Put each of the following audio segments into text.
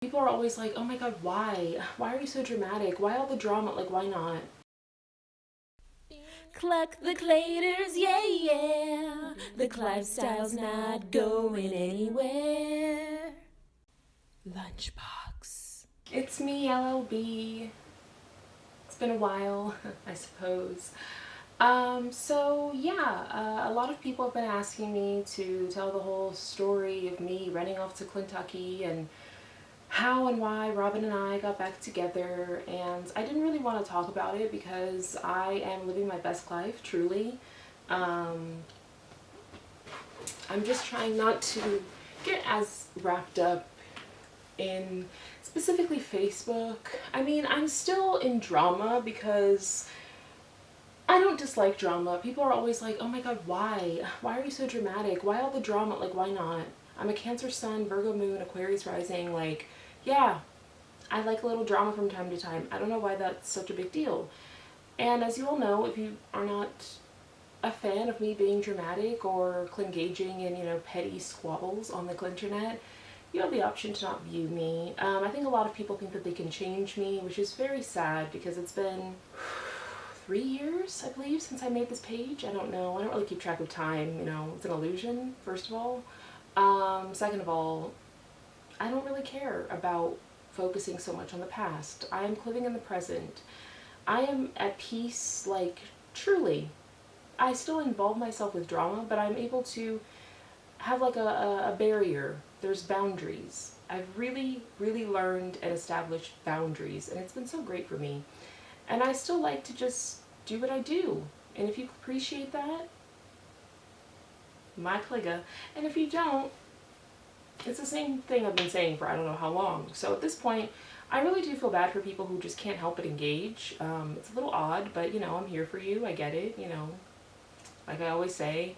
People are always like, oh my god, why? Why are you so dramatic? Why all the drama? Like, why not? Cluck the claters, yeah, yeah. The lifestyle's not going anywhere. Lunchbox. It's me, LLB. It's been a while, I suppose. So yeah, a lot of people have been asking me to tell the whole story of me running off to clentucky and how and why Robin and I got back together, and I didn't really want to talk about it because I am living my best life, truly. I'm just trying not to get as wrapped up in specifically Facebook. I mean, I'm still in drama because I don't dislike drama. People are always like, oh my god, why? Why are you so dramatic? Why all the drama? Like, why not? I'm a Cancer Sun, Virgo Moon, Aquarius Rising. Like, yeah, I like a little drama from time to time. I don't know why that's such a big deal. And as you all know, if you are not a fan of me being dramatic or engaging in, petty squabbles on the Clinternet, you have the option to not view me. I think a lot of people think that they can change me, which is very sad because it's been 3 years, I believe, since I made this page. I don't know. I don't really keep track of time. It's an illusion, first of all. Second of all, I don't really care about focusing so much on the past. I am living in the present. I am at peace, like, truly. I still involve myself with drama, but I'm able to have like a barrier. There's boundaries. I've really, really learned and established boundaries, and it's been so great for me. And I still like to just do what I do. And if you appreciate that, my pligga. And if you don't, it's the same thing I've been saying for I don't know how long. So at this point, I really do feel bad for people who just can't help but engage. It's a little odd, but I'm here for you. I get it. Like I always say,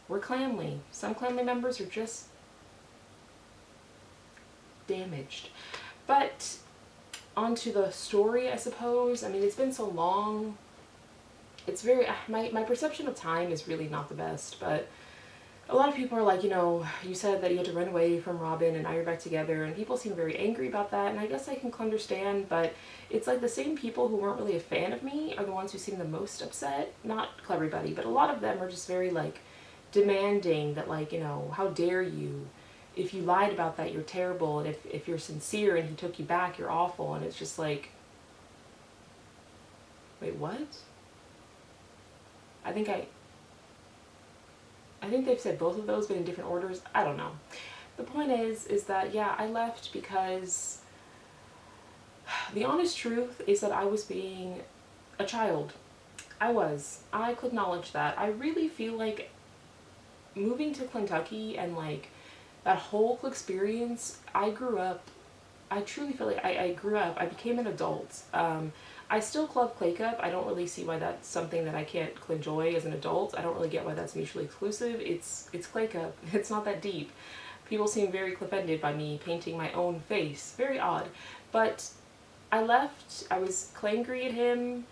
we're clanly. Some clanly members are just damaged. But onto the story, I suppose. I mean, it's been so long. It's very, my perception of time is really not the best, but a lot of people are like, you said that you had to run away from Robin and now you're back together, and people seem very angry about that, and I guess I can understand, but it's like the same people who weren't really a fan of me are the ones who seem the most upset. Not everybody, but a lot of them are just very like demanding that, like, how dare you? If you lied about that, you're terrible, and if you're sincere and he took you back, you're awful. And it's just like, wait, what? I think they've said both of those, but in different orders. I don't know. The point is that, yeah, I left because the honest truth is that I was being a child. I could acknowledge that. I really feel like moving to Kentucky and like that whole experience, I truly feel like I grew up. I became an adult. I still love Clay Cup. I don't really see why that's something that I can't enjoy as an adult. I don't really get why that's mutually exclusive. It's Clay Cup. It's not that deep. People seem very offended by me painting my own face. Very odd. But I left. I was angry at him.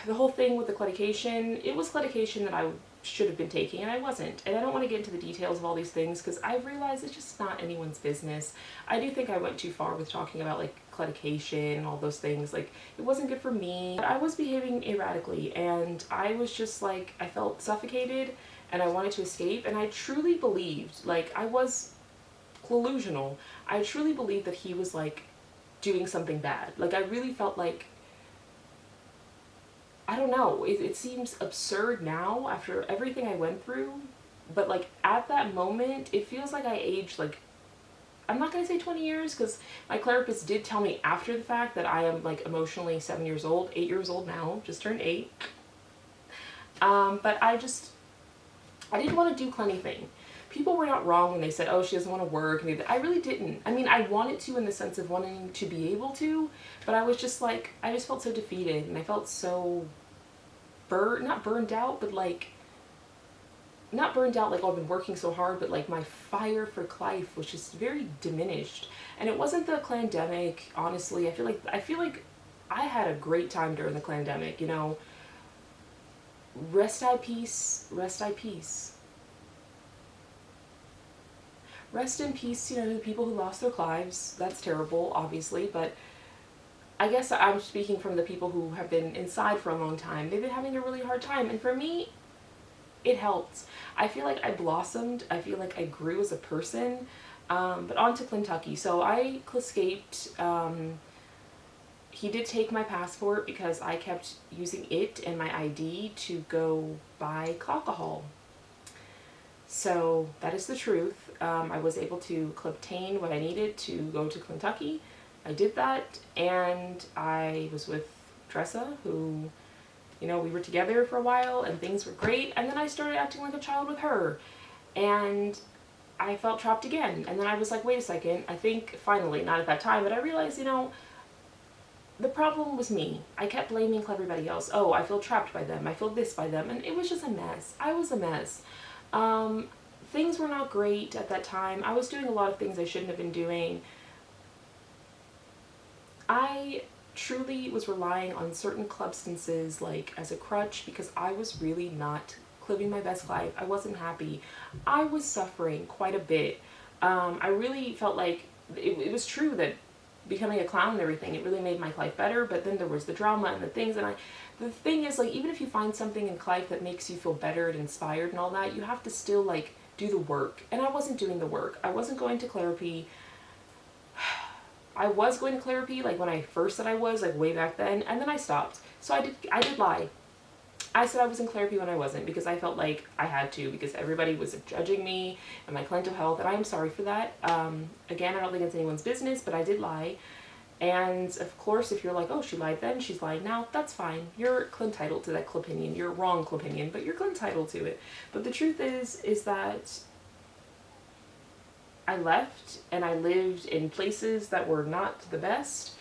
The whole thing with the medication, it was medication that I should have been taking, and I wasn't. And I don't want to get into the details of all these things because I've realized it's just not anyone's business. I do think I went too far with talking about like medication and all those things. Like, it wasn't good for me. I was behaving erratically, and I was just like, I felt suffocated and I wanted to escape, and I truly believed, like, I was collusional. I truly believed that he was like doing something bad. Like, I really felt like, I don't know, it seems absurd now after everything I went through, but like at that moment, it feels like I aged like, I'm not going to say 20 years because my therapist did tell me after the fact that I am like emotionally 7 years old, 8 years old now, just turned 8. But I didn't want to do anything. People were not wrong when they said, oh, she doesn't want to work. I really didn't. I mean, I wanted to in the sense of wanting to be able to, but I was just like, I just felt so defeated, and I felt so not burned out, but like, not burned out like, oh, I've been working so hard, but like my fire for life was just very diminished. And it wasn't the clandemic, honestly. I feel like I had a great time during the clandemic, Rest in peace. Rest in peace. rest in peace, you know, the people who lost their lives. That's terrible, obviously, but I guess I'm speaking from the people who have been inside for a long time. They've been having a really hard time, and for me, it helped. I feel like I blossomed. I feel like I grew as a person. But on to clentucky. So I escaped. He did take my passport because I kept using it and my ID to go buy alcohol. So that is the truth. I was able to obtain what I needed to go to clentucky. I did that, and I was with Tressa, who, you know, we were together for a while and things were great, and then I started acting like a child with her, and I felt trapped again. And then I was like, wait a second, I think finally, not at that time, but I realized, you know, the problem was me. I kept blaming everybody else. Oh, I feel trapped by them. I feel this by them. And it was just a mess. I was a mess. Things were not great at that time. I was doing a lot of things I shouldn't have been doing. I truly was relying on certain substances like as a crutch because I was really not living my best life. I wasn't happy. I was suffering quite a bit. I really felt like it was true that becoming a clown and everything, it really made my life better, but then there was the drama and the things, and the thing is, like, even if you find something in life that makes you feel better and inspired and all that, you have to still, like, do the work, and I wasn't doing the work. I wasn't going to therapy. I was going to therapy, like, when I first said I was, like, way back then, and then I stopped. So I did lie. I said I was in therapy when I wasn't because I felt like I had to because everybody was judging me and my mental health, and I am sorry for that. Again, I don't think it's anyone's business, but I did lie. And of course, if you're like, oh, she lied then, she's lying now, that's fine. You're entitled to that opinion. You're wrong opinion, but you're entitled to it. But the truth is that I left and I lived in places that were not the best.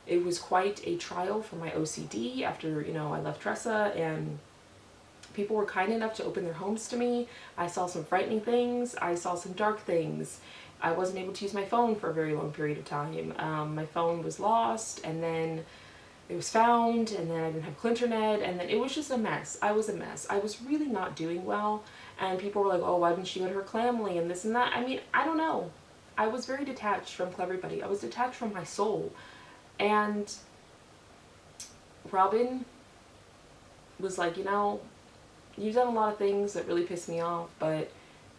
It was quite a trial for my OCD after, you know, I left Tressa, and people were kind enough to open their homes to me. I saw some frightening things. I saw some dark things. I wasn't able to use my phone for a very long period of time. My phone was lost, and then it was found, and then I didn't have internet, and then it was just a mess. I was a mess. I was really not doing well, and people were like, oh, why didn't she go to her family and this and that? I mean, I don't know. I was very detached from everybody. I was detached from my soul. And Robin was like, you know, you've done a lot of things that really piss me off, but,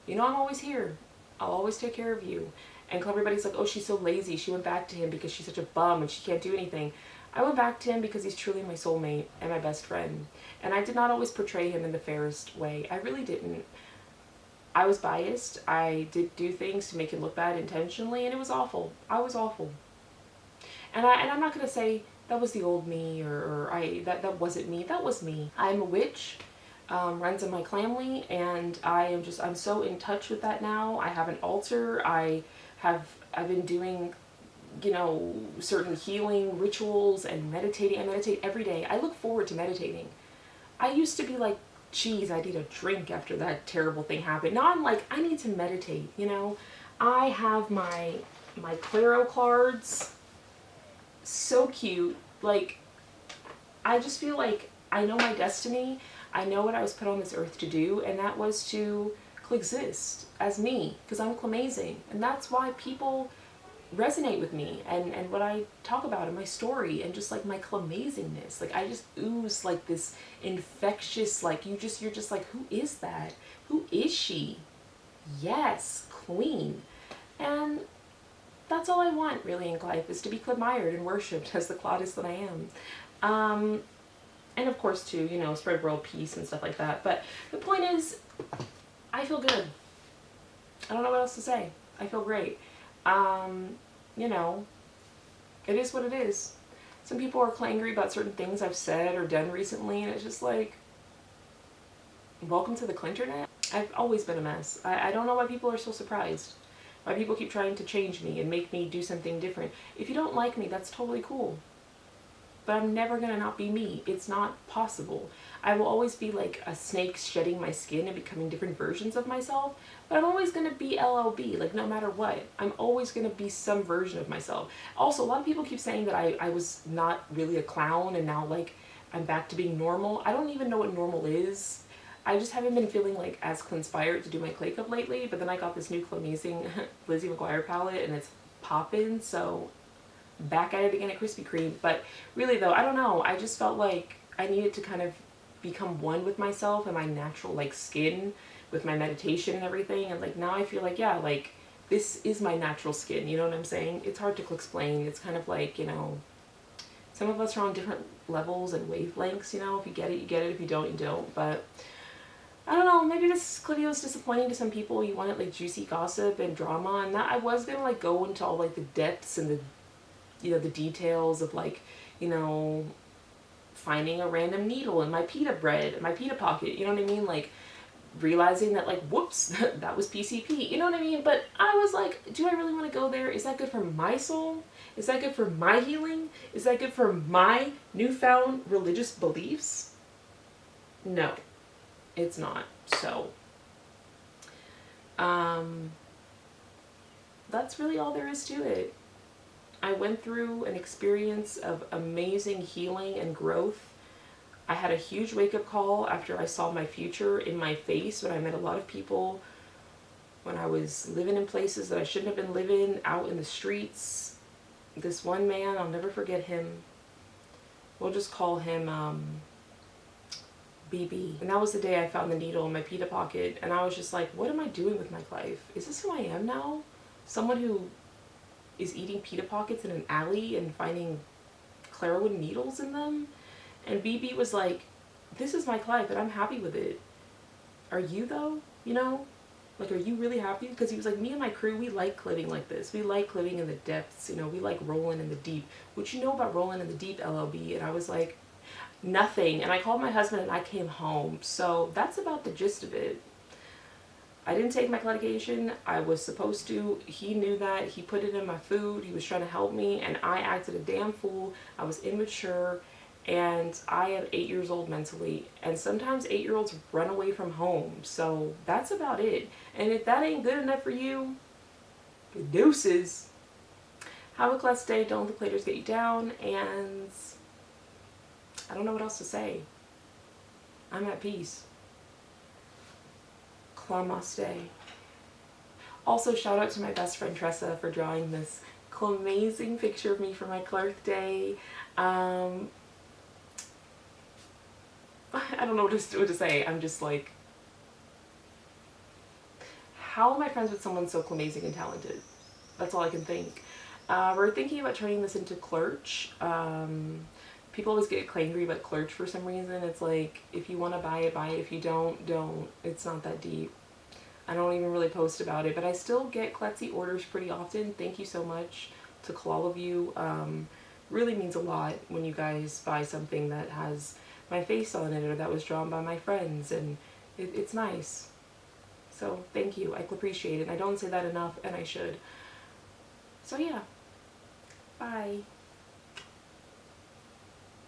you know, I'm always here. I'll always take care of you. And everybody's like, oh, she's so lazy. She went back to him because she's such a bum and she can't do anything. I went back to him because he's truly my soulmate and my best friend. And I did not always portray him in the fairest way. I really didn't. I was biased. I did do things to make him look bad intentionally, and it was awful. I was awful. And I'm not going to say that was the old me or that wasn't me. That was me. I'm a witch, runs in my family, and I'm so in touch with that now. I have an altar. I've been doing, you know, certain healing rituals and meditating. I meditate every day. I look forward to meditating. I used to be like, geez, I need a drink after that terrible thing happened. Now I'm like, I need to meditate, you know. I have my tarot cards. So cute. Like, I just feel like I know my destiny. I know what I was put on this earth to do, and that was to exist as me, because I'm amazing. And that's why people resonate with me and what I talk about in my story, and just like my amazingness. Like, I just ooze like this infectious, like, you're just like, who is that? Who is she? Yes, queen. And that's all I want, really, in life, is to be admired and worshipped as the goddess that I am. And of course, too, you know, spread world peace and stuff like that. But the point is, I feel good. I don't know what else to say. I feel great. You know, it is what it is. Some people are angry about certain things I've said or done recently, and it's just like, welcome to the Clinternet. I've always been a mess. I don't know why people are so surprised. Why people keep trying to change me and make me do something different. If you don't like me, that's totally cool. But I'm never gonna not be me. It's not possible. I will always be like a snake shedding my skin and becoming different versions of myself. But I'm always gonna be LLB, like, no matter what. I'm always gonna be some version of myself. Also, a lot of people keep saying that I was not really a clown and now, like, I'm back to being normal. I don't even know what normal is. I just haven't been feeling like as inspired to do my clay cup lately, but then I got this new amazing Lizzie McGuire palette and it's poppin', so back at it again at Krispy Kreme. But really though, I don't know, I just felt like I needed to kind of become one with myself and my natural like skin with my meditation and everything, and like now I feel like, yeah, like this is my natural skin, you know what I'm saying? It's hard to explain. It's kind of like, you know, some of us are on different levels and wavelengths, you know, if you get it, you get it, if you don't, you don't. But I don't know, maybe this video is disappointing to some people. You wanted like juicy gossip and drama, and that I was gonna like go into all like the depths and the, you know, the details of like, you know, finding a random needle in my pita bread, my pita pocket, you know what I mean? Like realizing that like, whoops, that was PCP, you know what I mean? But I was like, do I really want to go there? Is that good for my soul? Is that good for my healing? Is that good for my newfound religious beliefs? No, it's not. So, that's really all there is to it. I went through an experience of amazing healing and growth. I had a huge wake-up call after I saw my future in my face when I met a lot of people, when I was living in places that I shouldn't have been living, out in the streets. This one man, I'll never forget him. We'll just call him BB. And that was the day I found the needle in my pita pocket, and I was just like, what am I doing with my life? Is this who I am now? Someone who is eating pita pockets in an alley and finding Clairwood needles in them? And BB was like, this is my life and I'm happy with it. Are you though? You know? Like, are you really happy? Because he was like, me and my crew, we like living like this. We like living in the depths, you know, we like rolling in the deep. What you know about rolling in the deep, LLB? And I was like, nothing. And I called my husband and I came home. So that's about the gist of it. I didn't take my medication. I was supposed to. He knew that. He put it in my food. He was trying to help me, and I acted a damn fool. I was immature, and I am 8 years old mentally, and sometimes 8-year-olds run away from home. So that's about it. And if that ain't good enough for you, deuces. Have a blessed day. Don't let the platers get you down, and I don't know what else to say. I'm at peace. Namaste. Also, shout out to my best friend Tressa for drawing this amazing picture of me for my Clark Day. I don't know what to say. I'm just like, how am I friends with someone so amazing and talented? That's all I can think. We're thinking about turning this into Clurch. People always get angry about Clurch for some reason. It's like, if you want to buy it, buy it. If you don't, don't. It's not that deep. I don't even really post about it, but I still get klutzy orders pretty often. Thank you so much to all of you. Really means a lot when you guys buy something that has my face on it or that was drawn by my friends, and it's nice. So thank you. I appreciate it. I don't say that enough, and I should. So yeah. Bye.